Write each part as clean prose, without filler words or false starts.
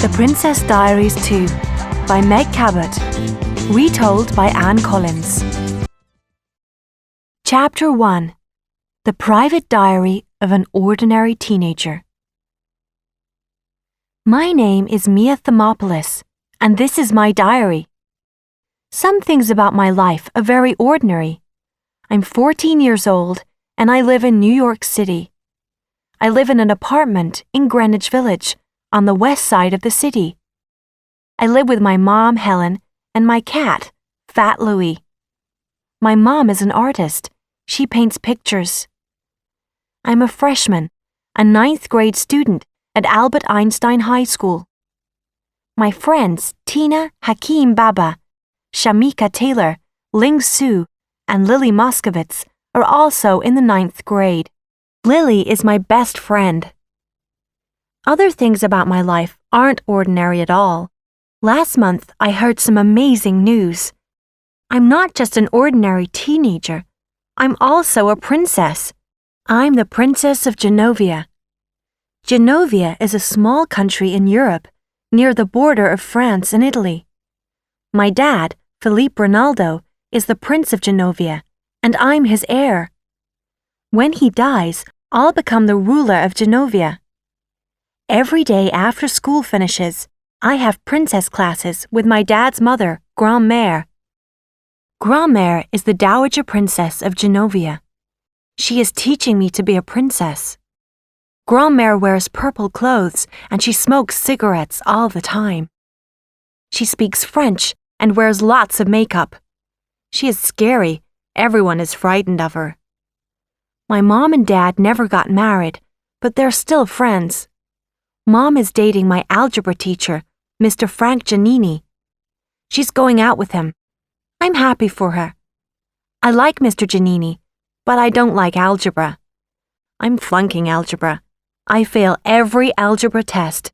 The Princess Diaries 2 by Meg Cabot. Retold by Anne Collins. Chapter 1. The Private Diary of an Ordinary Teenager. My name is Mia Thermopolis, and this is my diary. Some things about my life are very ordinary. I'm 14 years old, and I live in New York City. I live in an apartment in Greenwich Village, on the west side of the city. I live with my mom, Helen, and my cat, Fat Louie. My mom is an artist. She paints pictures. I'm a freshman, a 9th grade student at Albert Einstein High School. My friends Tina Hakeem Baba, Shamika Taylor, Ling Su, and Lily Moskovitz are also in the 9th grade. Lily is my best friend. Other things about my life aren't ordinary at all. Last month, I heard some amazing news. I'm not just an ordinary teenager. I'm also a princess. I'm the Princess of Genovia. Genovia is a small country in Europe, near the border of France and Italy. My dad, Philippe Ronaldo, is the Prince of Genovia, and I'm his heir. When he dies, I'll become the ruler of Genovia. Every day after school finishes, I have princess classes with my dad's mother, Grand-mère. Grand-mère is the Dowager Princess of Genovia. She is teaching me to be a princess. Grand-mère wears purple clothes and she smokes cigarettes all the time. She speaks French and wears lots of makeup. She is scary. Everyone is frightened of her. My mom and dad never got married, but they're still friends. Mom is dating my algebra teacher, Mr. Frank Giannini. She's going out with him. I'm happy for her. I like Mr. Giannini, but I don't like algebra. I'm flunking algebra. I fail every algebra test,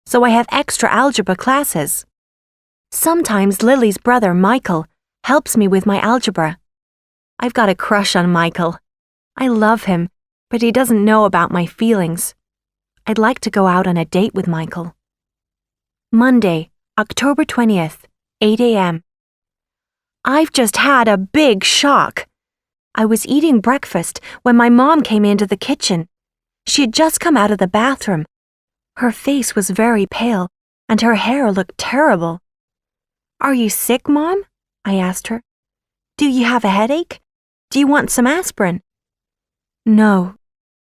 so I have extra algebra classes. Sometimes Lily's brother, Michael, helps me with my algebra. I've got a crush on Michael. I love him, but he doesn't know about my feelings. I'd like to go out on a date with Michael. Monday, October 20th, 8 a.m. I've just had a big shock. I was eating breakfast when my mom came into the kitchen. She had just come out of the bathroom. Her face was very pale, and her hair looked terrible. "Are you sick, Mom?" I asked her. "Do you have a headache? Do you want some aspirin?" No,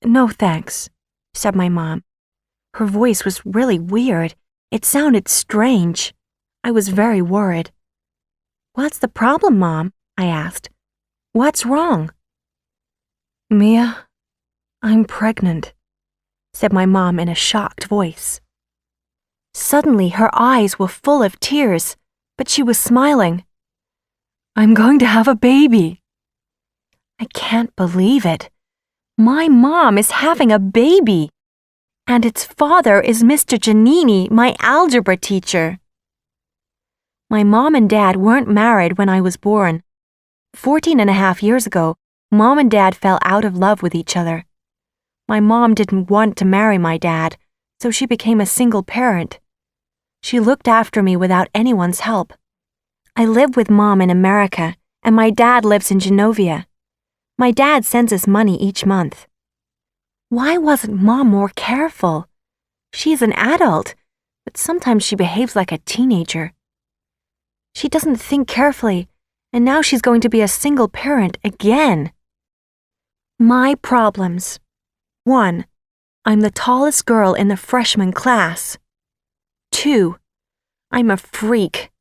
thanks," said my mom. Her voice was really weird. It sounded strange. I was very worried. "What's the problem, Mom?" I asked. "What's wrong?" "Mia, I'm pregnant," said my mom in a shocked voice. Suddenly, her eyes were full of tears, but she was smiling. "I'm going to have a baby." I can't believe it. My mom is having a baby. And its father is Mr. Giannini, my algebra teacher. My mom and dad weren't married when I was born. 14.5 years ago, Mom and Dad fell out of love with each other. My mom didn't want to marry my dad, so she became a single parent. She looked after me without anyone's help. I live with Mom in America, and my dad lives in Genovia. My dad sends us money each month. Why wasn't Mom more careful? She's an adult, but sometimes she behaves like a teenager. She doesn't think carefully, and now she's going to be a single parent again. My problems. 1. I'm the tallest girl in the freshman class. 2. I'm a freak.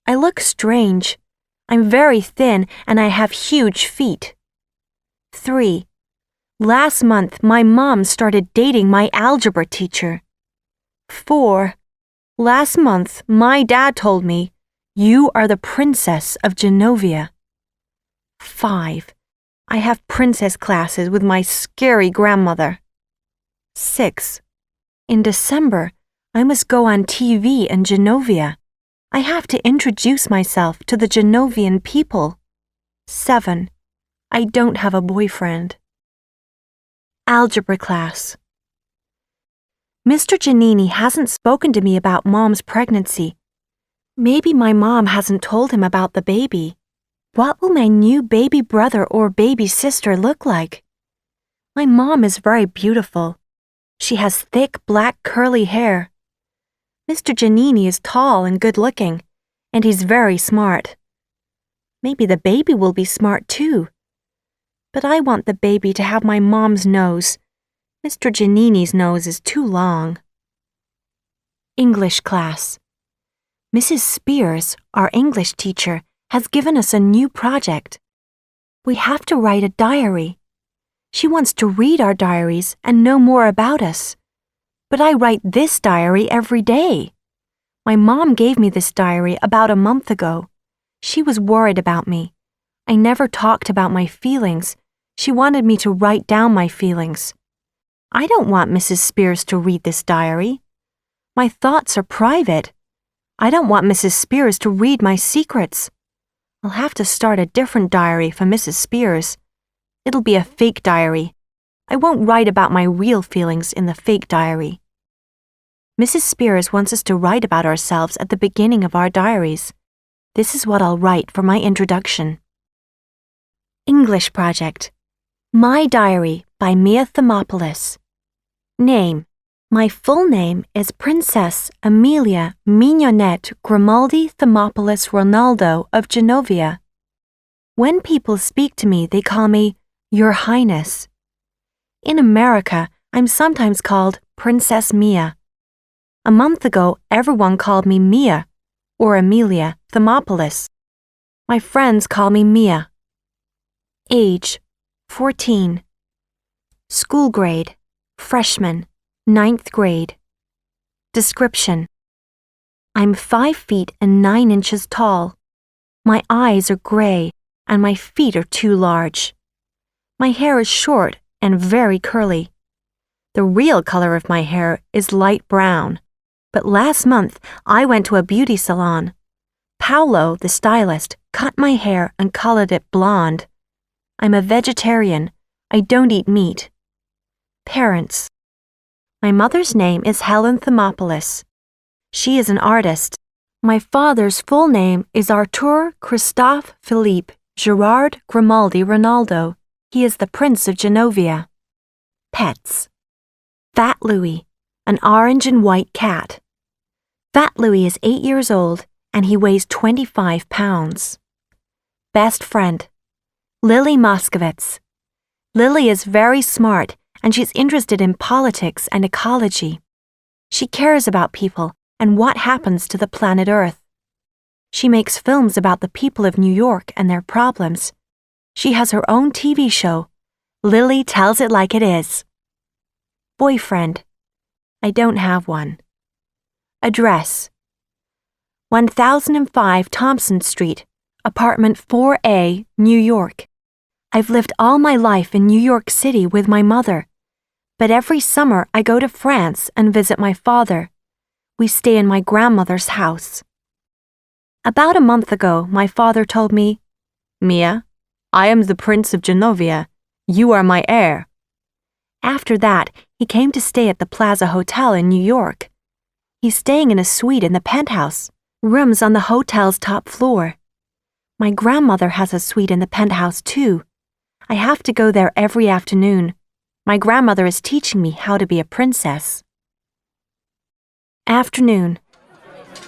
I look strange. I'm very thin and I have huge feet. 3. Last month, my mom started dating my algebra teacher. 4. Last month, my dad told me, "You are the Princess of Genovia." 5. I have princess classes with my scary grandmother. 6. In December, I must go on TV in Genovia. I have to introduce myself to the Genovian people. 7. I don't have a boyfriend. Algebra class. Mr. Giannini hasn't spoken to me about Mom's pregnancy. Maybe my mom hasn't told him about the baby. What will my new baby brother or baby sister look like? My mom is very beautiful. She has thick black curly hair. Mr. Giannini is tall and good-looking, and he's very smart. Maybe the baby will be smart too. But I want the baby to have my mom's nose. Mr. Giannini's nose is too long. English class. Mrs. Spears, our English teacher, has given us a new project. We have to write a diary. She wants to read our diaries and know more about us. But I write this diary every day. My mom gave me this diary about a month ago. She was worried about me. I never talked about my feelings. She wanted me to write down my feelings. I don't want Mrs. Spears to read this diary. My thoughts are private. I don't want Mrs. Spears to read my secrets. I'll have to start a different diary for Mrs. Spears. It'll be a fake diary. I won't write about my real feelings in the fake diary. Mrs. Spears wants us to write about ourselves at the beginning of our diaries. This is what I'll write for my introduction. English project. My Diary by Mia Thermopolis. Name. My full name is Princess Amelia Mignonette Grimaldi Thermopolis Ronaldo of Genovia. When people speak to me, they call me Your Highness. In America, I'm sometimes called Princess Mia. A month ago, everyone called me Mia or Amelia Thermopolis. My friends call me Mia. Age, 14. School grade, freshman, 9th grade. Description. I'm 5 feet and 9 inches tall. My eyes are gray and my feet are too large. My hair is short and very curly. The real color of my hair is light brown, but last month I went to a beauty salon. Paolo, the stylist, cut my hair and colored it blonde. I'm a vegetarian. I don't eat meat. Parents. My mother's name is Helen Thermopolis. She is an artist. My father's full name is Artur Christophe Philippe Gerard Grimaldi Ronaldo. He is the Prince of Genovia. Pets. Fat Louie, an orange and white cat. Fat Louie is 8 years old and he weighs 25 pounds. Best friend. Lily Moskowitz. Lily is very smart and she's interested in politics and ecology. She cares about people and what happens to the planet Earth. She makes films about the people of New York and their problems. She has her own TV show, Lily Tells It Like It Is. Boyfriend. I don't have one. Address. 1005 Thompson Street, Apartment 4A, New York. I've lived all my life in New York City with my mother, but every summer I go to France and visit my father. We stay in my grandmother's house. About a month ago, my father told me, Mia, I am the Prince of Genovia. You are my heir. After that, he came to stay at the Plaza Hotel in New York. He's staying in a suite in the penthouse, rooms on the hotel's top floor. My grandmother has a suite in the penthouse too. I have to go there every afternoon. My grandmother is teaching me how to be a princess. Afternoon.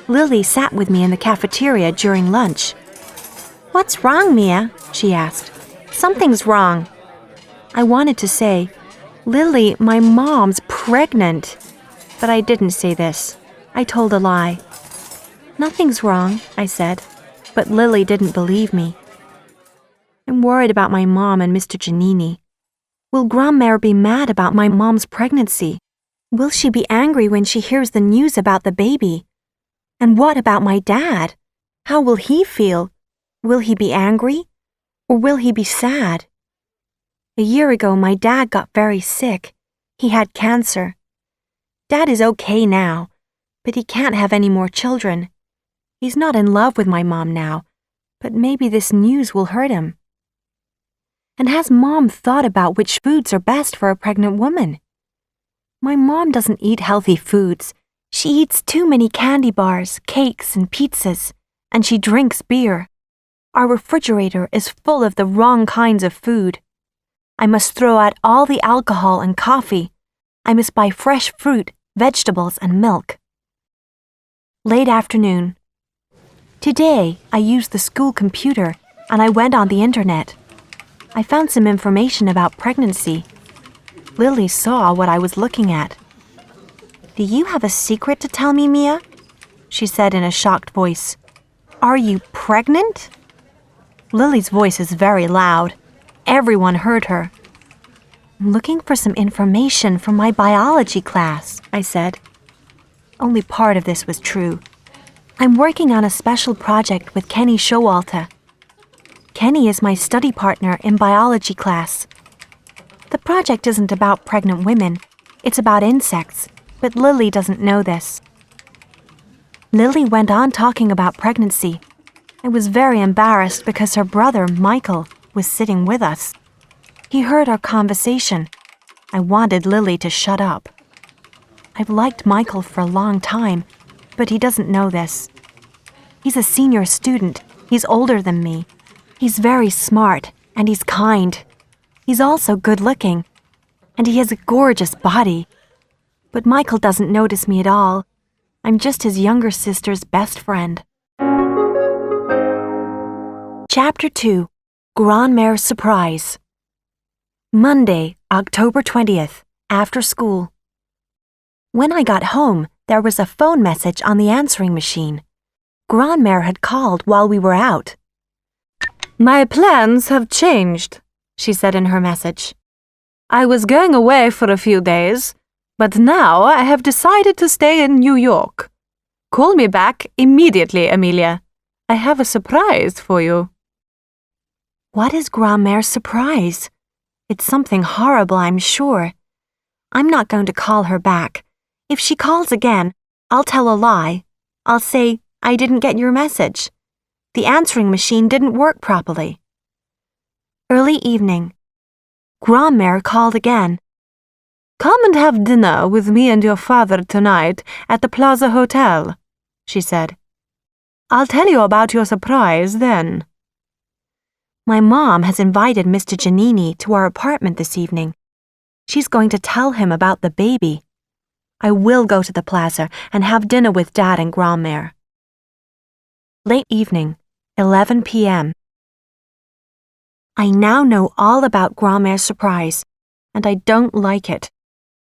Lily sat with me in the cafeteria during lunch. What's wrong, Mia? She asked. Something's wrong. I wanted to say, Lily, my mom's pregnant. But I didn't say this. I told a lie. Nothing's wrong, I said, but Lily didn't believe me. I'm worried about my mom and Mr. Giannini. Will Grandmère be mad about my mom's pregnancy? Will she be angry when she hears the news about the baby? And what about my dad? How will he feel? Will he be angry? Or will he be sad? A year ago, my dad got very sick. He had cancer. Dad is okay now, but he can't have any more children. He's not in love with my mom now, but maybe this news will hurt him. And has Mom thought about which foods are best for a pregnant woman? My mom doesn't eat healthy foods. She eats too many candy bars, cakes, and pizzas, and she drinks beer. Our refrigerator is full of the wrong kinds of food. I must throw out all the alcohol and coffee. I must buy fresh fruit, vegetables, and milk. Late afternoon. Today, I used the school computer and I went on the internet. I found some information about pregnancy. Lily saw what I was looking at. "Do you have a secret to tell me, Mia?" she said in a shocked voice. "Are you pregnant?" Lily's voice is very loud. Everyone heard her. "I'm looking for some information from my biology class," I said. Only part of this was true. I'm working on a special project with Kenny Showalter. Kenny is my study partner in biology class. The project isn't about pregnant women. It's about insects, but Lily doesn't know this. Lily went on talking about pregnancy. I was very embarrassed because her brother, Michael, was sitting with us. He heard our conversation. I wanted Lily to shut up. I've liked Michael for a long time, but he doesn't know this. He's a senior student. He's older than me. He's very smart, and he's kind. He's also good-looking, and he has a gorgeous body. But Michael doesn't notice me at all. I'm just his younger sister's best friend. Chapter 2. Grandma's Surprise. Monday, October 20th, after school. When I got home, there was a phone message on the answering machine. Grandma had called while we were out. "My plans have changed," she said in her message. "I was going away for a few days, but now I have decided to stay in New York. Call me back immediately, Amelia. I have a surprise for you." What is Grandma's surprise? It's something horrible, I'm sure. I'm not going to call her back. If she calls again, I'll tell a lie. I'll say, "I didn't get your message. The answering machine didn't work properly." Early evening. Grandma called again. "Come and have dinner with me and your father tonight at the Plaza Hotel," she said. "I'll tell you about your surprise then." My mom has invited Mr. Giannini to our apartment this evening. She's going to tell him about the baby. I will go to the plaza and have dinner with Dad and Grandma. Late evening, 11 p.m. I now know all about Grandma's surprise, and I don't like it.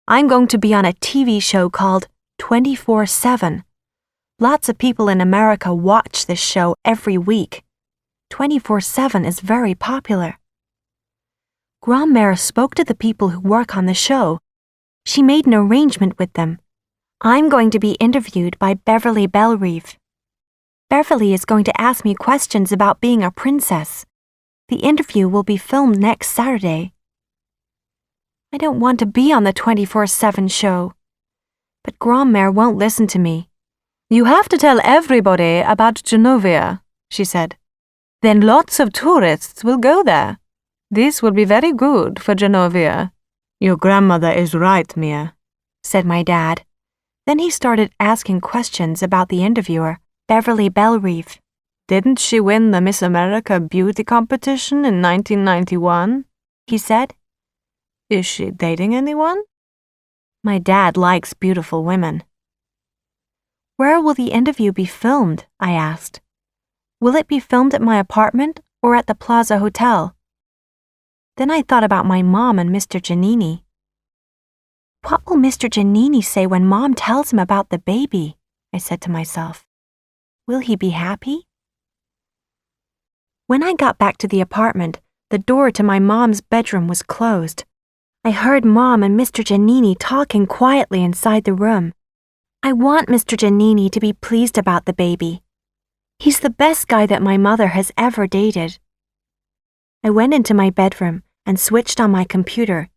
I'm going to be on a TV show called 24/7. Lots of people in America watch this show every week. 24/7 is very popular. Grandma spoke to the people who work on the show. She made an arrangement with them. I'm going to be interviewed by Beverly Bellerive. Beverly is going to ask me questions about being a princess. The interview will be filmed next Saturday. I don't want to be on the 24/7 show. But Grandma won't listen to me. "You have to tell everybody about Genovia," she said. "Then lots of tourists will go there. This will be very good for Genovia." "Your grandmother is right, Mia," said my dad. Then he started asking questions about the interviewer, Beverly Bellerive. "Didn't she win the Miss America beauty competition in 1991? He said. "Is she dating anyone?" My dad likes beautiful women. "Where will the interview be filmed?" I asked. "Will it be filmed at my apartment or at the Plaza Hotel?" Then I thought about my mom and Mr. Giannini. What will Mr. Giannini say when Mom tells him about the baby? I said to myself. Will he be happy? When I got back to the apartment, the door to my mom's bedroom was closed. I heard Mom and Mr. Giannini talking quietly inside the room. I want Mr. Giannini to be pleased about the baby. He's the best guy that my mother has ever dated. I went into my bedroom and switched on my computer.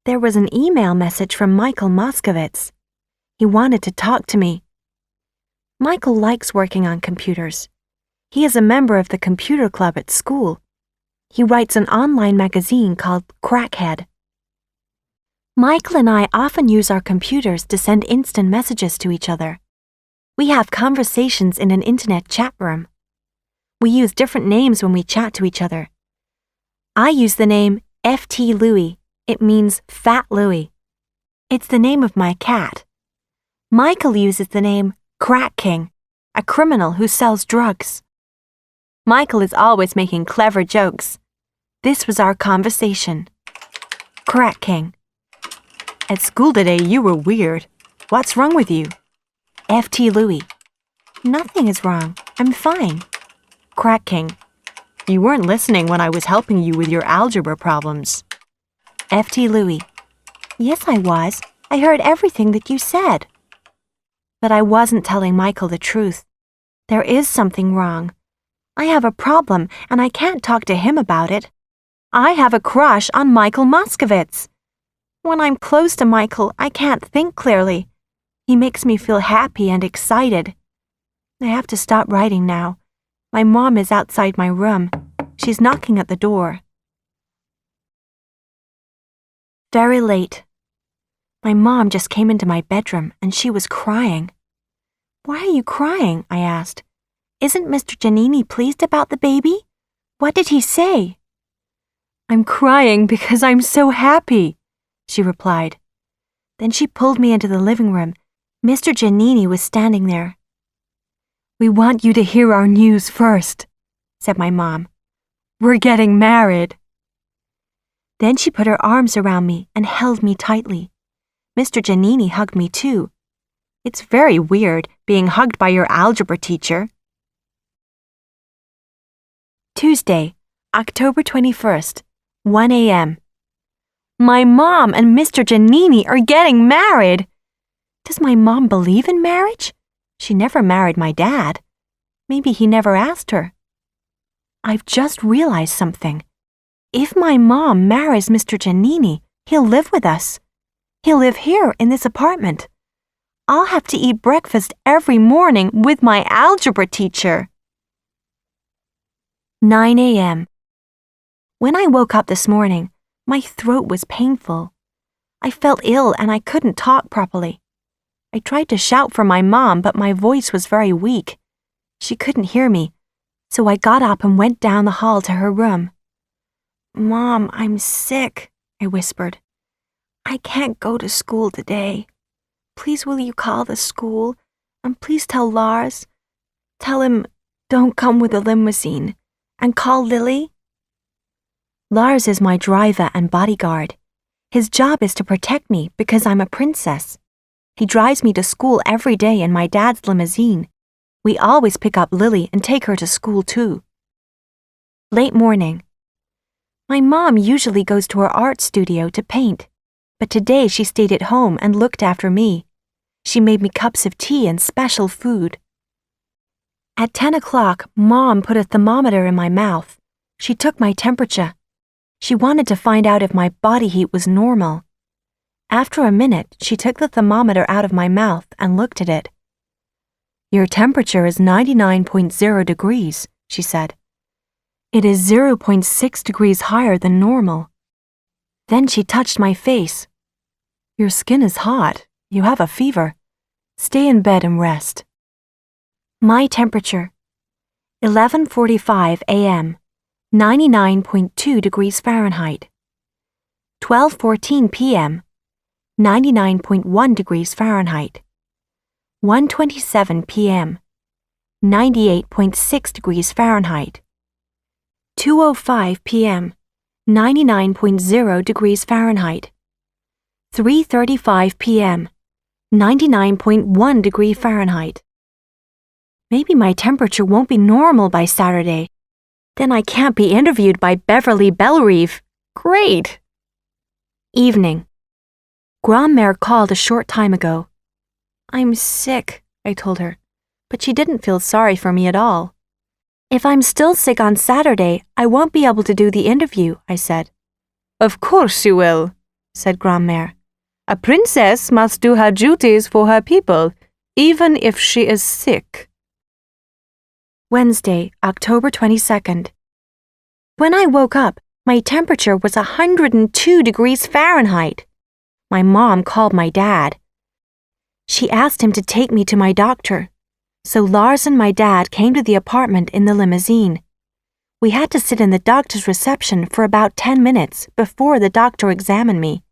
There was an email message from Michael Moskowitz. He wanted to talk to me. Michael likes working on computers. He is a member of the computer club at school. He writes an online magazine called Crackhead. Michael and I often use our computers to send instant messages to each other. We have conversations in an internet chat room. We use different names when we chat to each other. I use the name FT Louie. It means Fat Louie. It's the name of my cat. Michael uses the name Crack King, a criminal who sells drugs. Michael is always making clever jokes. This was our conversation. Crack King. At school today, you were weird. What's wrong with you? FT Louie. Nothing is wrong. I'm fine. Crack King. You weren't listening when I was helping you with your algebra problems. FT Louie. Yes, I was. I heard everything that you said. But I wasn't telling Michael the truth. There is something wrong. I have a problem and I can't talk to him about it. I have a crush on Michael Moskovitz. When I'm close to Michael, I can't think clearly. He makes me feel happy and excited. I have to stop writing now. My mom is outside my room. She's knocking at the door. Very late. My mom just came into my bedroom and she was crying. Why are you crying? I asked. Isn't Mr. Giannini pleased about the baby? What did he say? I'm crying because I'm so happy, she replied. Then she pulled me into the living room. Mr. Giannini was standing there. We want you to hear our news first, said my mom. We're getting married. Then she put her arms around me and held me tightly. Mr. Giannini hugged me too. It's very weird being hugged by your algebra teacher. Tuesday, October 21st, 1 a.m. My mom and Mr. Giannini are getting married. Does my mom believe in marriage? She never married my dad. Maybe he never asked her. I've just realized something. If my mom marries Mr. Giannini, he'll live with us. He'll live here in this apartment. I'll have to eat breakfast every morning with my algebra teacher. 9 a.m. When I woke up this morning, my throat was painful. I felt ill and I couldn't talk properly. I tried to shout for my mom, but my voice was very weak. She couldn't hear me, so I got up and went down the hall to her room. Mom, I'm sick, I whispered. I can't go to school today. Please will you call the school, and please tell Lars. Tell him, don't come with the limousine, and call Lily. Lars is my driver and bodyguard. His job is to protect me because I'm a princess. He drives me to school every day in my dad's limousine. We always pick up Lily and take her to school too. Late morning. My mom usually goes to her art studio to paint, but today she stayed at home and looked after me. She made me cups of tea and special food. At 10 o'clock, Mom put a thermometer in my mouth. She took my temperature. She wanted to find out if my body heat was normal. After a minute, she took the thermometer out of my mouth and looked at it. Your temperature is 99.0 degrees, she said. It is 0.6 degrees higher than normal. Then she touched my face. Your skin is hot. You have a fever. Stay in bed and rest. My temperature, 11:45 a.m., 99.2 degrees Fahrenheit. 12:14 p.m., 99.1 degrees Fahrenheit. 1:27 p.m., 98.6 degrees Fahrenheit. 2:05 p.m., 99.0 degrees Fahrenheit. 3:35 p.m., 99.1 degree Fahrenheit. Maybe my temperature won't be normal by Saturday. Then I can't be interviewed by Beverly Bellerive. Great! Evening. Grand-mère called a short time ago. I'm sick, I told her, but she didn't feel sorry for me at all. If I'm still sick on Saturday, I won't be able to do the interview, I said. Of course you will, said Grand-mère. A princess must do her duties for her people, even if she is sick. Wednesday, October 22nd. When I woke up, my temperature was 102 degrees Fahrenheit. My mom called my dad. She asked him to take me to my doctor. So Lars and my dad came to the apartment in the limousine. We had to sit in the doctor's reception for about 10 minutes before the doctor examined me.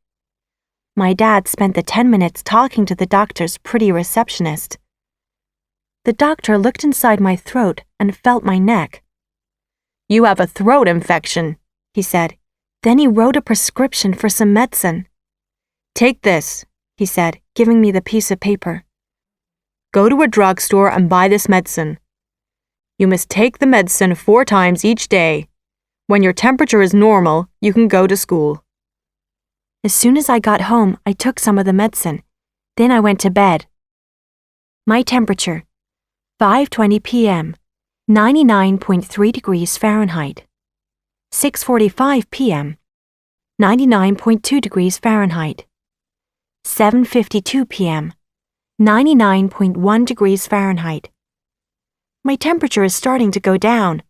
My dad spent the 10 minutes talking to the doctor's pretty receptionist. The doctor looked inside my throat and felt my neck. "You have a throat infection," he said. Then he wrote a prescription for some medicine. "Take this," he said, giving me the piece of paper. "Go to a drugstore and buy this medicine. You must take the medicine 4 times each day. When your temperature is normal, you can go to school." As soon as I got home, I took some of the medicine. Then I went to bed. My temperature, 5:20 p.m., 99.3 degrees Fahrenheit. 6:45 p.m., 99.2 degrees Fahrenheit. 7:52 p.m., 99.1 degrees Fahrenheit. My temperature is starting to go down.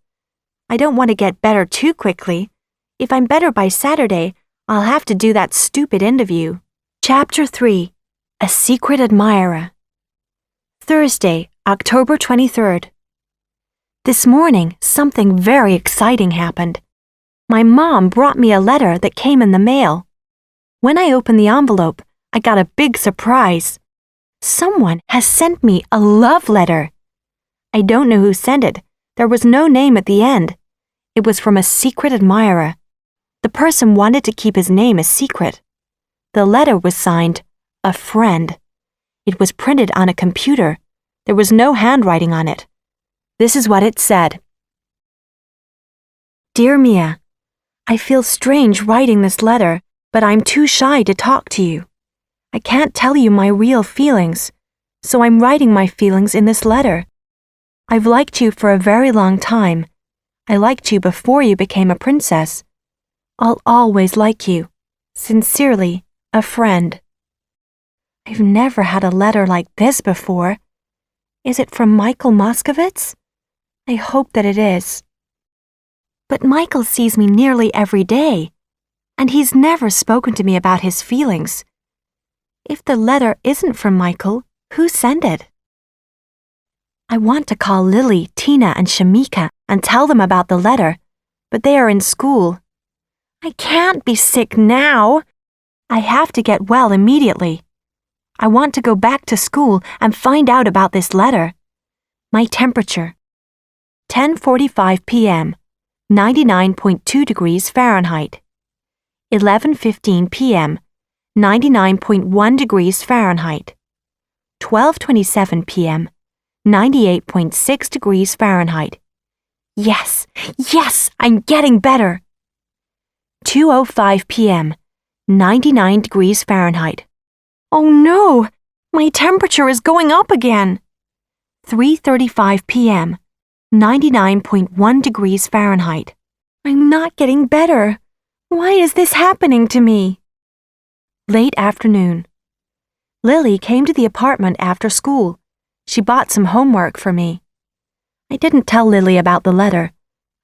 I don't want to get better too quickly. If I'm better by Saturday, I'll have to do that stupid interview. Chapter 3. A Secret Admirer. Thursday, October 23rd. This morning, something very exciting happened. My mom brought me a letter that came in the mail. When I opened the envelope, I got a big surprise. Someone has sent me a love letter. I don't know who sent it. There was no name at the end. It was from a secret admirer. The person wanted to keep his name a secret. The letter was signed, "A Friend." It was printed on a computer. There was no handwriting on it. This is what it said. Dear Mia, I feel strange writing this letter, but I'm too shy to talk to you. I can't tell you my real feelings, so I'm writing my feelings in this letter. I've liked you for a very long time. I liked you before you became a princess. I'll always like you. Sincerely, a friend. I've never had a letter like this before. Is it from Michael Moskowitz? I hope that it is. But Michael sees me nearly every day, and he's never spoken to me about his feelings. If the letter isn't from Michael, who sent it? I want to call Lily, Tina, and Shamika and tell them about the letter, but they are in school. I can't be sick now. I have to get well immediately. I want to go back to school and find out about this letter. My temperature, 10:45 p.m., 99.2 degrees Fahrenheit. 11:15 p.m., 99.1 degrees Fahrenheit. 12:27 p.m., 98.6 degrees Fahrenheit. Yes, I'm getting better. 2:05 p.m., 99 degrees Fahrenheit. Oh no, my temperature is going up again. 3:35 p.m., 99.1 degrees Fahrenheit. I'm not getting better. Why is this happening to me? Late afternoon. Lily came to the apartment after school. She bought some homework for me. I didn't tell Lily about the letter.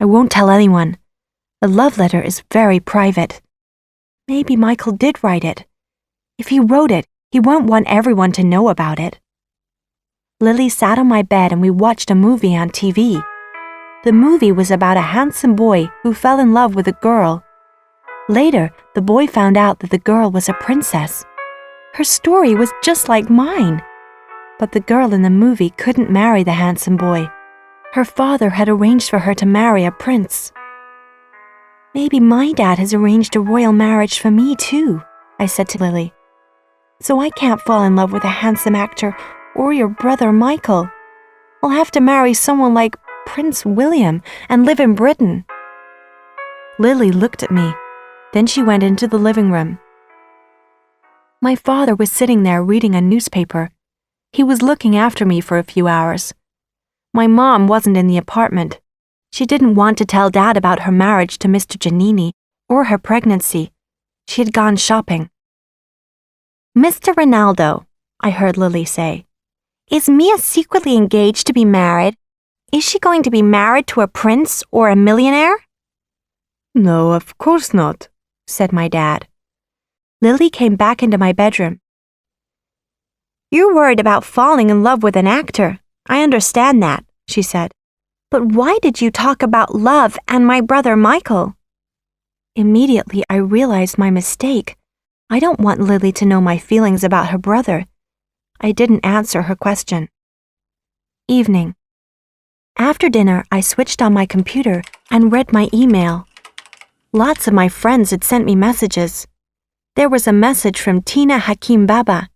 I won't tell anyone. The love letter is very private. Maybe Michael did write it. If he wrote it, he won't want everyone to know about it. Lily sat on my bed and we watched a movie on TV. The movie was about a handsome boy who fell in love with a girl. Later, the boy found out that the girl was a princess. Her story was just like mine. But the girl in the movie couldn't marry the handsome boy. Her father had arranged for her to marry a prince. Maybe my dad has arranged a royal marriage for me too, I said to Lily. So I can't fall in love with a handsome actor or your brother Michael. I'll have to marry someone like Prince William and live in Britain. Lily looked at me. Then she went into the living room. My father was sitting there reading a newspaper. He was looking after me for a few hours. My mom wasn't in the apartment. She didn't want to tell Dad about her marriage to Mr. Giannini or her pregnancy. She had gone shopping. Mr. Ronaldo, I heard Lily say, is Mia secretly engaged to be married? Is she going to be married to a prince or a millionaire? No, of course not, said my dad. Lily came back into my bedroom. "You're worried about falling in love with an actor. I understand that," she said. "But why did you talk about love and my brother Michael?" Immediately, I realized my mistake. I don't want Lily to know my feelings about her brother. I didn't answer her question. Evening. After dinner, I switched on my computer and read my email. Lots of my friends had sent me messages. There was a message from Tina Hakim Baba.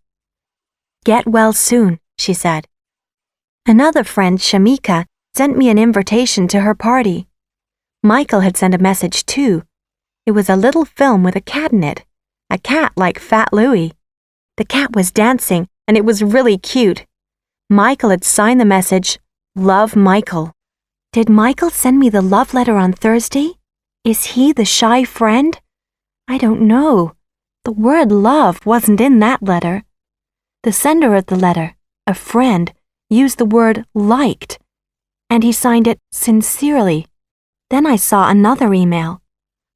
"Get well soon," she said. Another friend, Shamika, sent me an invitation to her party. Michael had sent a message too. It was a little film with a cat in it, a cat like Fat Louie. The cat was dancing, and it was really cute. Michael had signed the message, "Love, Michael." Did Michael send me the love letter on Thursday? Is he the shy friend? I don't know. The word love wasn't in that letter. The sender of the letter, a friend, used the word liked, and he signed it sincerely. Then I saw another email.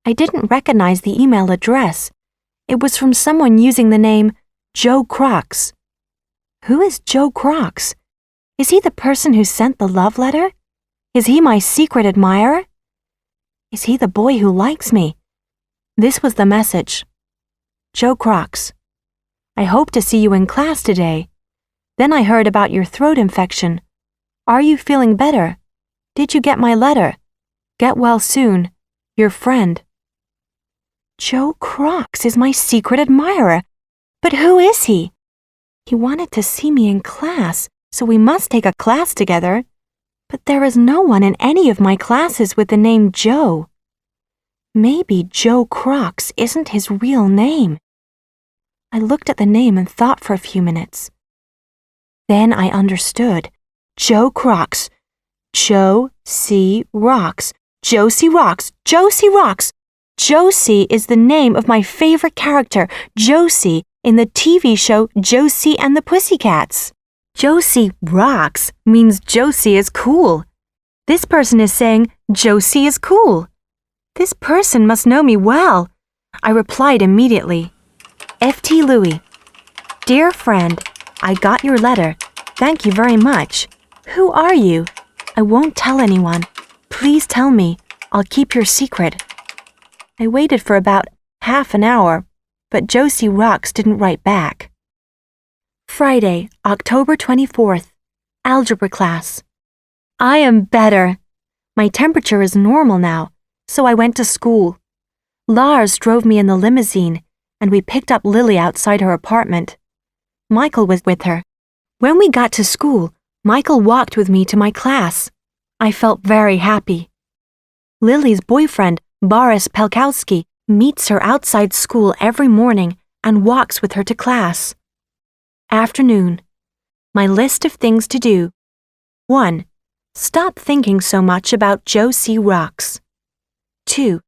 I didn't recognize the email address. It was from someone using the name Joe Crocs. Who is Joe Crocs? Is he the person who sent the love letter? Is he my secret admirer? Is he the boy who likes me? This was the message. Joe Crocs. I hope to see you in class today. Then I heard about your throat infection. Are you feeling better? Did you get my letter? Get well soon. Your friend. Joe Crocs is my secret admirer. But who is he? He wanted to see me in class, so we must take a class together. But there is no one in any of my classes with the name Joe. Maybe Joe Crocs isn't his real name. I looked at the name and thought for a few minutes. Then I understood. Joe Crocs. Joe C. Rocks. Josie Rocks. Josie Rocks. Josie is the name of my favorite character, Josie, in the TV show Josie and the Pussycats. Josie Rocks means Josie is cool. This person is saying Josie is cool. This person must know me well. I replied immediately. F.T. Louie. Dear friend, I got your letter. Thank you very much. Who are you? I won't tell anyone. Please tell me. I'll keep your secret. I waited for about half an hour, but Josie Rocks didn't write back. Friday, October 24th. Algebra class. I am better. My temperature is normal now, so I went to school. Lars drove me in the limousine, and we picked up Lily outside her apartment. Michael was with her. When we got to school, Michael walked with me to my class. I felt very happy. Lily's boyfriend, Boris Pelkowski, meets her outside school every morning and walks with her to class. Afternoon. My list of things to do. 1. Stop thinking so much about Josie Rocks. 2.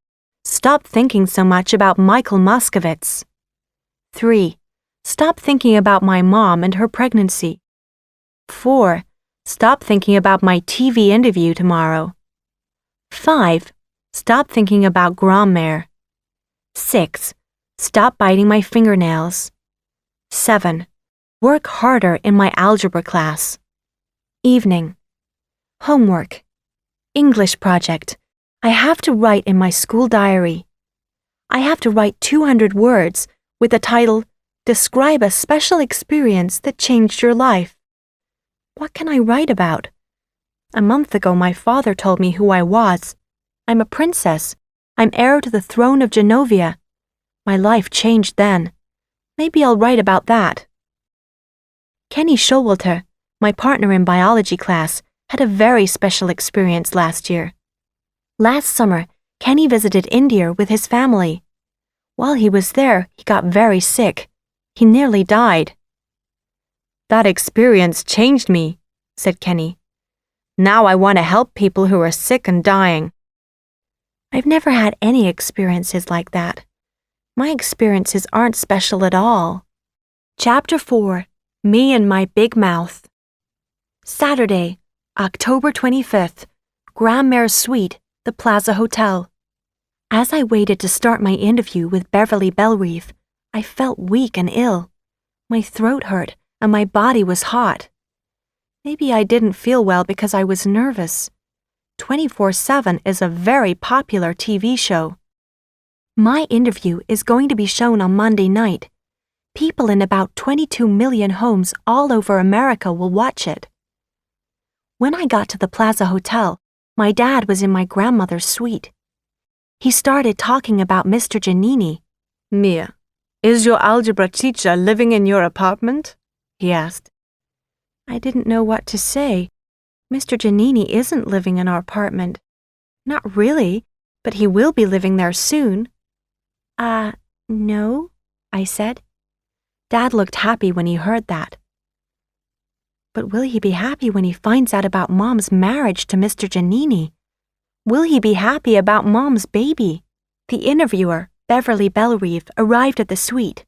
Stop thinking so much about Michael Moskowitz. 3. Stop thinking about my mom and her pregnancy. 4. Stop thinking about my TV interview tomorrow. 5. Stop thinking about grand-mère. 6. Stop biting my fingernails. 7. Work harder in my algebra class. Evening. Homework. English project. I have to write in my school diary. I have to write 200 words with the title, Describe a Special Experience That Changed Your Life. What can I write about? A month ago, my father told me who I was. I'm a princess. I'm heir to the throne of Genovia. My life changed then. Maybe I'll write about that. Kenny Showalter, my partner in biology class, had a very special experience last year. Last summer, Kenny visited India with his family. While he was there, he got very sick. He nearly died. That experience changed me, said Kenny. Now I want to help people who are sick and dying. I've never had any experiences like that. My experiences aren't special at all. Chapter 4. Me and My Big Mouth. Saturday, October 25th, Grand-Mère Suite, the Plaza Hotel. As I waited to start my interview with Beverly Bellreef, I felt weak and ill. My throat hurt and my body was hot. Maybe I didn't feel well because I was nervous. 24/7 is a very popular TV show. My interview is going to be shown on Monday night. People in about 22 million homes all over America will watch it. When I got to the Plaza Hotel, my dad was in my grandmother's suite. He started talking about Mr. Giannini. Mia, is your algebra teacher living in your apartment? He asked. I didn't know what to say. Mr. Giannini isn't living in our apartment. Not really, but he will be living there soon. No, I said. Dad looked happy when he heard that. But will he be happy when he finds out about Mom's marriage to Mr. Giannini? Will he be happy about Mom's baby? The interviewer, Beverly Bellerive, arrived at the suite.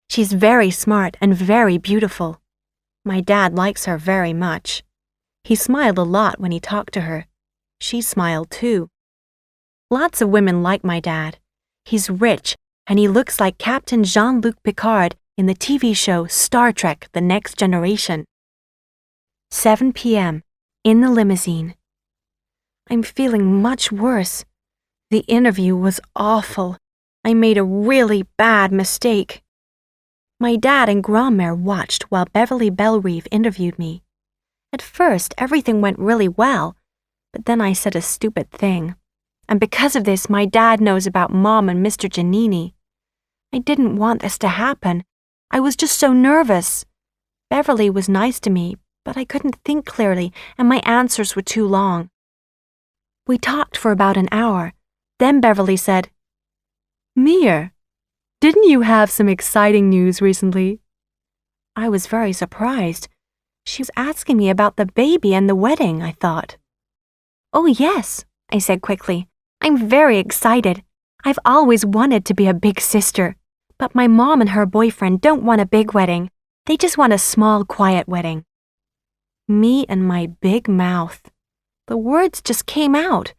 She's very smart and very beautiful. My dad likes her very much. He smiled a lot when he talked to her. She smiled too. Lots of women like my dad. He's rich, and he looks like Captain Jean-Luc Picard in the TV show Star Trek: The Next Generation. 7 p.m. In the limousine. I'm feeling much worse. The interview was awful. I made a really bad mistake. My dad and Grandmère watched while Beverly Bellerive interviewed me. At first, everything went really well, but then I said a stupid thing. And because of this, my dad knows about Mom and Mr. Giannini. I didn't want this to happen. I was just so nervous. Beverly was nice to me, but I couldn't think clearly, and my answers were too long. We talked for about an hour. Then Beverly said, Mia, didn't you have some exciting news recently? I was very surprised. She was asking me about the baby and the wedding, I thought. Oh, yes, I said quickly. I'm very excited. I've always wanted to be a big sister, but my mom and her boyfriend don't want a big wedding. They just want a small, quiet wedding. Me and my big mouth. The words just came out.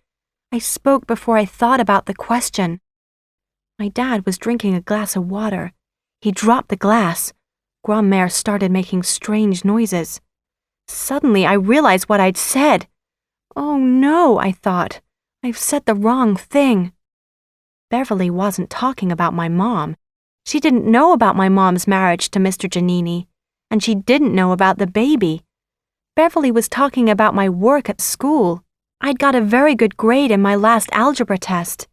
I spoke before I thought about the question. My dad was drinking a glass of water. He dropped the glass. Grandmère started making strange noises. Suddenly, I realized what I'd said. Oh no, I thought. I've said the wrong thing. Beverly wasn't talking about my mom. She didn't know about my mom's marriage to Mr. Giannini, and she didn't know about the baby. Beverly was talking about my work at school. I'd got a very good grade in my last algebra test.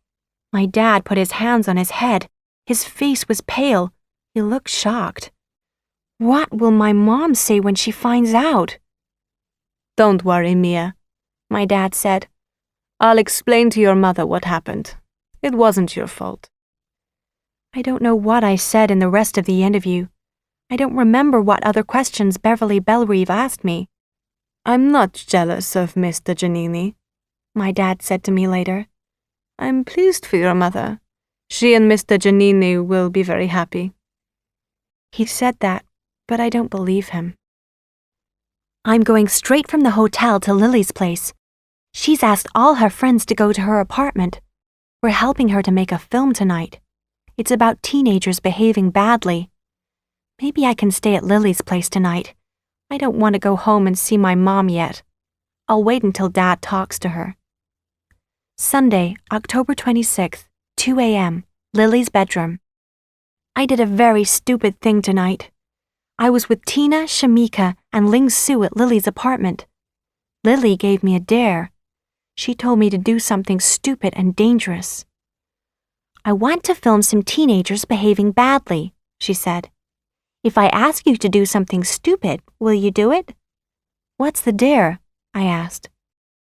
My dad put his hands on his head. His face was pale. He looked shocked. What will my mom say when she finds out? Don't worry, Mia, my dad said. I'll explain to your mother what happened. It wasn't your fault. I don't know what I said in the rest of the interview. I don't remember what other questions Beverly Bellerive asked me. I'm not jealous of Mr. Giannini, my dad said to me later. I'm pleased for your mother. She and Mr. Giannini will be very happy. He said that, but I don't believe him. I'm going straight from the hotel to Lily's place. She's asked all her friends to go to her apartment. We're helping her to make a film tonight. It's about teenagers behaving badly. Maybe I can stay at Lily's place tonight. I don't want to go home and see my mom yet. I'll wait until Dad talks to her. Sunday, October 26th, 2 a.m., Lily's bedroom. I did a very stupid thing tonight. I was with Tina, Shamika, and Ling Su at Lily's apartment. Lily gave me a dare. She told me to do something stupid and dangerous. I want to film some teenagers behaving badly, she said. If I ask you to do something stupid, will you do it? What's the dare? I asked.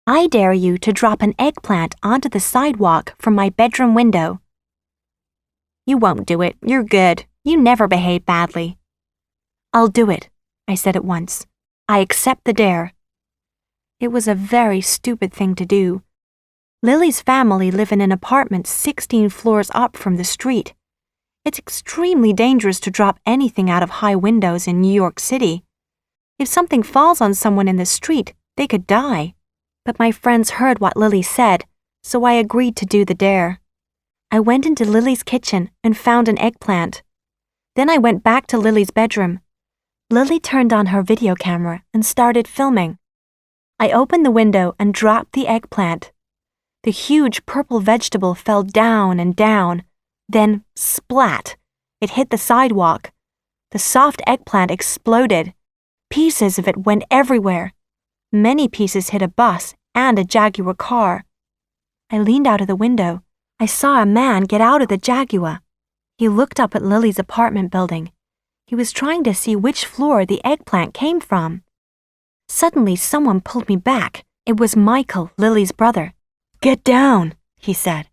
I dare you to drop an eggplant onto the sidewalk from my bedroom window. You won't do it. You're good. You never behave badly. I'll do it, I said at once. I accept the dare. It was a very stupid thing to do. Lily's family live in an apartment 16 floors up from the street. It's extremely dangerous to drop anything out of high windows in New York City. If something falls on someone in the street, they could die. But my friends heard what Lily said, so I agreed to do the dare. I went into Lily's kitchen and found an eggplant. Then I went back to Lily's bedroom. Lily turned on her video camera and started filming. I opened the window and dropped the eggplant. The huge purple vegetable fell down and down. Then, splat! It hit the sidewalk. The soft eggplant exploded. Pieces of it went everywhere. Many pieces hit a bus and a Jaguar car. I leaned out of the window. I saw a man get out of the Jaguar. He looked up at Lily's apartment building. He was trying to see which floor the eggplant came from. Suddenly, someone pulled me back. It was Michael, Lily's brother. "Get down," he said.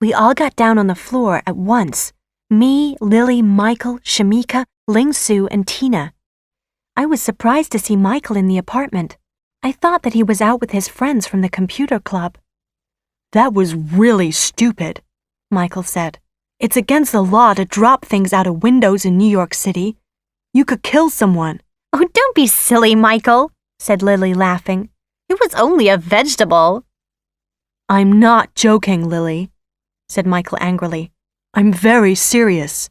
We all got down on the floor at once. Me, Lily, Michael, Shamika, Ling Su, and Tina. I was surprised to see Michael in the apartment. I thought that he was out with his friends from the computer club. "That was really stupid," Michael said. "It's against the law to drop things out of windows in New York City. You could kill someone." "Oh, don't be silly, Michael," said Lily, laughing. "It was only a vegetable." "I'm not joking, Lily," said Michael angrily. "I'm very serious.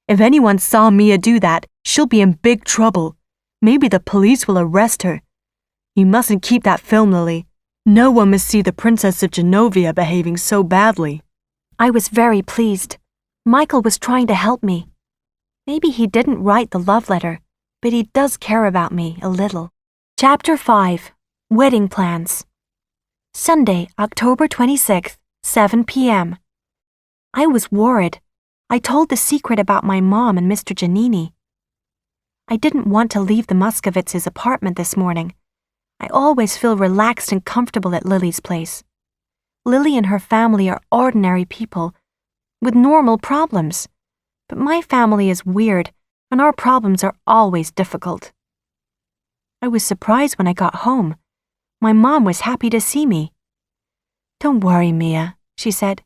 If anyone saw Mia do that, she'll be in big trouble. Maybe the police will arrest her. You mustn't keep that film, Lily. No one must see the Princess of Genovia behaving so badly." I was very pleased. Michael was trying to help me. Maybe he didn't write the love letter, but he does care about me a little. Chapter 5. Wedding Plans. Sunday, October 26th, 7 p.m. I was worried. I told the secret about my mom and Mr. Giannini. I didn't want to leave the Muscovitz's apartment this morning. I always feel relaxed and comfortable at Lily's place. Lily and her family are ordinary people with normal problems, but my family is weird and our problems are always difficult. I was surprised when I got home. My mom was happy to see me. "Don't worry, Mia," she said.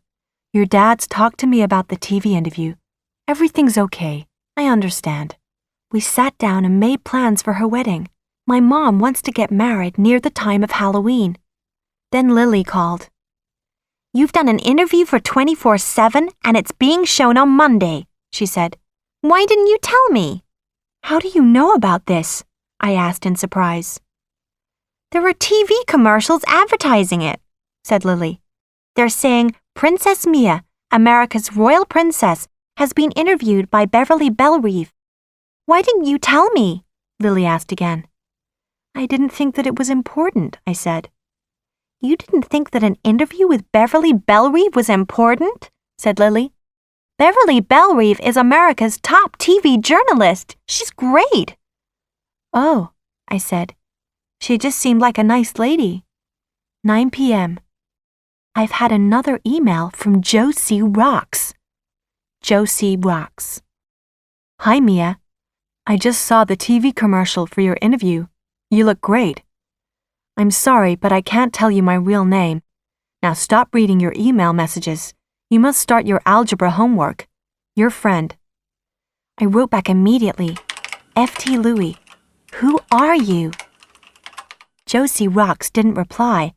"Your dad's talked to me about the TV interview. Everything's okay. I understand." We sat down and made plans for her wedding. My mom wants to get married near the time of Halloween. Then Lily called. "You've done an interview for 24/7 and it's being shown on Monday," she said. "Why didn't you tell me?" "How do you know about this?" I asked in surprise. "There are TV commercials advertising it," said Lily. "They're saying Princess Mia, America's royal princess, has been interviewed by Beverly Bellerive." "Why didn't you tell me?" Lily asked again. "I didn't think that it was important," I said. "You didn't think that an interview with Beverly Bellerive was important?" said Lily. "Beverly Bellerive is America's top TV journalist. She's great." "Oh," I said. "She just seemed like a nice lady." 9 p.m. I've had another email from Josie Rocks. Josie Rocks. "Hi, Mia. I just saw the TV commercial for your interview. You look great. I'm sorry, but I can't tell you my real name. Now stop reading your email messages. You must start your algebra homework. Your friend." I wrote back immediately. "F.T. Louie. Who are you?" Josie Rocks didn't reply.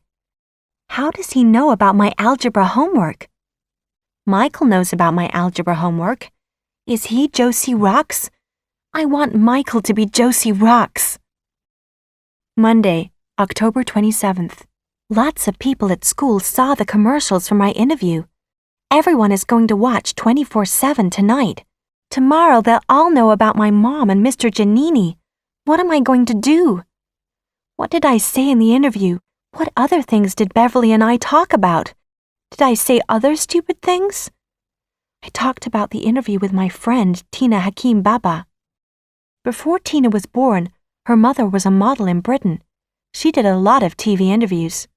How does he know about my algebra homework? Michael knows about my algebra homework. Is he Josie Rocks? I want Michael to be Josie Rocks. Monday, October 27th. Lots of people at school saw the commercials for my interview. Everyone is going to watch 24/7 tonight. Tomorrow they'll all know about my mom and Mr. Giannini. What am I going to do? What did I say in the interview? What other things did Beverly and I talk about? Did I say other stupid things? I talked about the interview with my friend, Tina Hakim Baba. Before Tina was born, her mother was a model in Britain. She did a lot of TV interviews.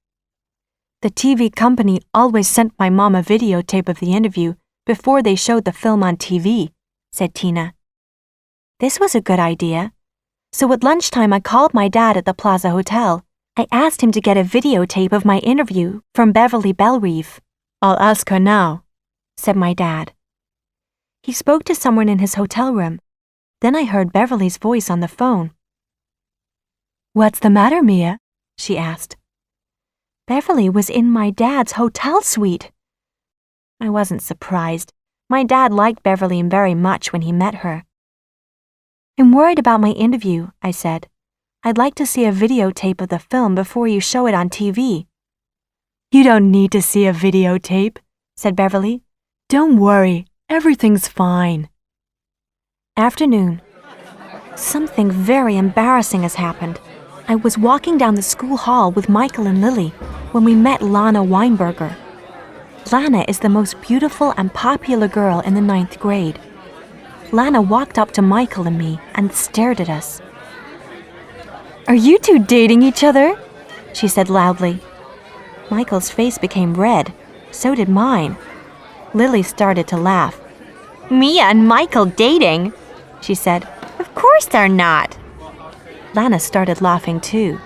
The TV company always sent my mom a videotape of the interview before they showed the film on TV, said Tina. This was a good idea. So at lunchtime I called my dad at the Plaza Hotel. I asked him to get a videotape of my interview from Beverly Bellerive. I'll ask her now, said my dad. He spoke to someone in his hotel room. Then I heard Beverly's voice on the phone. What's the matter, Mia? She asked. Beverly was in my dad's hotel suite. I wasn't surprised. My dad liked Beverly very much when he met her. I'm worried about my interview, I said. I'd like to see a videotape of the film before you show it on TV. You don't need to see a videotape, said Beverly. Don't worry, everything's fine. Afternoon. Something very embarrassing has happened. I was walking down the school hall with Michael and Lily when we met Lana Weinberger. Lana is the most beautiful and popular girl in the 9th grade. Lana walked up to Michael and me and stared at us. Are you two dating each other? She said loudly. Michael's face became red. So did mine. Lily started to laugh. Mia and Michael dating? She said. Of course they're not. Lana started laughing too,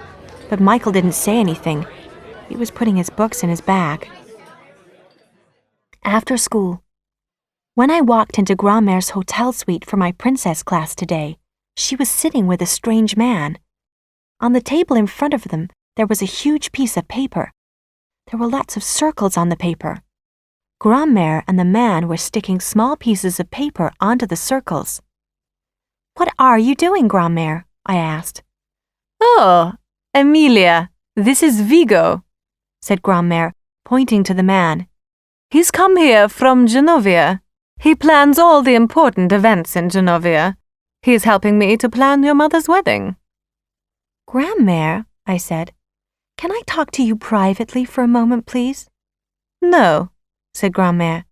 but Michael didn't say anything. He was putting his books in his bag. After school. When I walked into Grandmère's hotel suite for my princess class today, she was sitting with a strange man. On the table in front of them, there was a huge piece of paper. There were lots of circles on the paper. Grandmère and the man were sticking small pieces of paper onto the circles. What are you doing, Grandmère? I asked. Oh, Emilia, this is Vigo, said Grandmère, pointing to the man. He's come here from Genovia. He plans all the important events in Genovia. He's helping me to plan your mother's wedding. Grandmère, I said, can I talk to you privately for a moment, please? No, said Grandmère.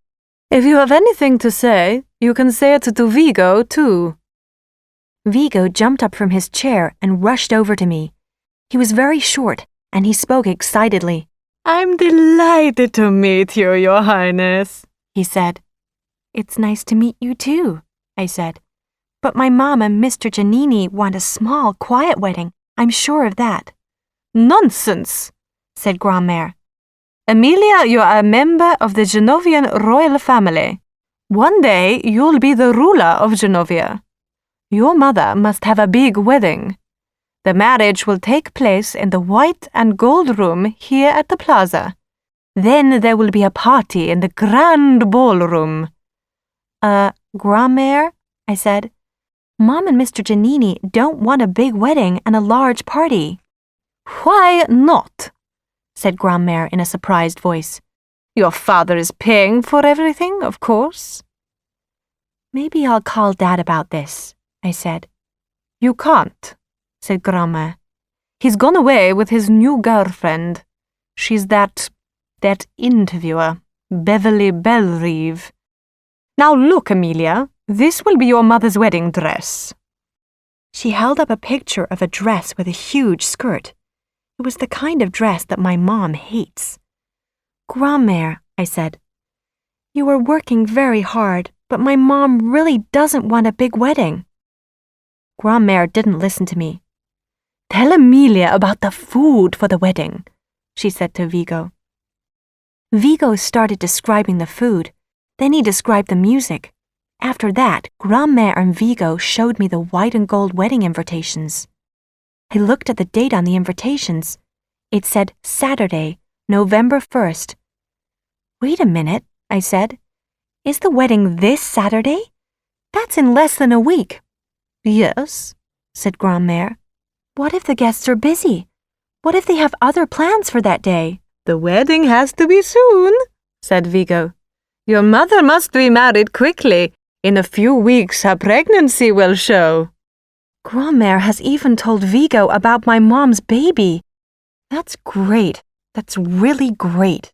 If you have anything to say, you can say it to Vigo, too. Vigo jumped up from his chair and rushed over to me. He was very short, and he spoke excitedly. I'm delighted to meet you, Your Highness, he said. It's nice to meet you, too, I said. But my mom and Mr. Giannini want a small, quiet wedding. I'm sure of that. Nonsense, said Grandmère. Emilia, you are a member of the Genovian royal family. One day you'll be the ruler of Genovia. Your mother must have a big wedding. The marriage will take place in the white and gold room here at the plaza. Then there will be a party in the grand ballroom. Grandmère, I said. Mom and Mr. Giannini don't want a big wedding and a large party. Why not? Said Grandmère in a surprised voice. Your father is paying for everything, of course. Maybe I'll call Dad about this, I said. You can't, said Grandmère. He's gone away with his new girlfriend. She's that interviewer, Beverly Bellerive. Now look, Emilia, this will be your mother's wedding dress. She held up a picture of a dress with a huge skirt. It was the kind of dress that my mom hates. Grandmère, I said, you are working very hard, but my mom really doesn't want a big wedding. Grandmère didn't listen to me. Tell Emilia about the food for the wedding, she said to Vigo. Vigo started describing the food. Then he described the music. After that, Grandmère and Vigo showed me the white and gold wedding invitations. I looked at the date on the invitations. It said Saturday, November 1st. Wait a minute, I said. Is the wedding this Saturday? That's in less than a week. Yes, said Grandmère. What if the guests are busy? What if they have other plans for that day? The wedding has to be soon, said Vigo. Your mother must be married quickly. In a few weeks her pregnancy will show. Grandmère has even told Vigo about my mom's baby. That's great. That's really great.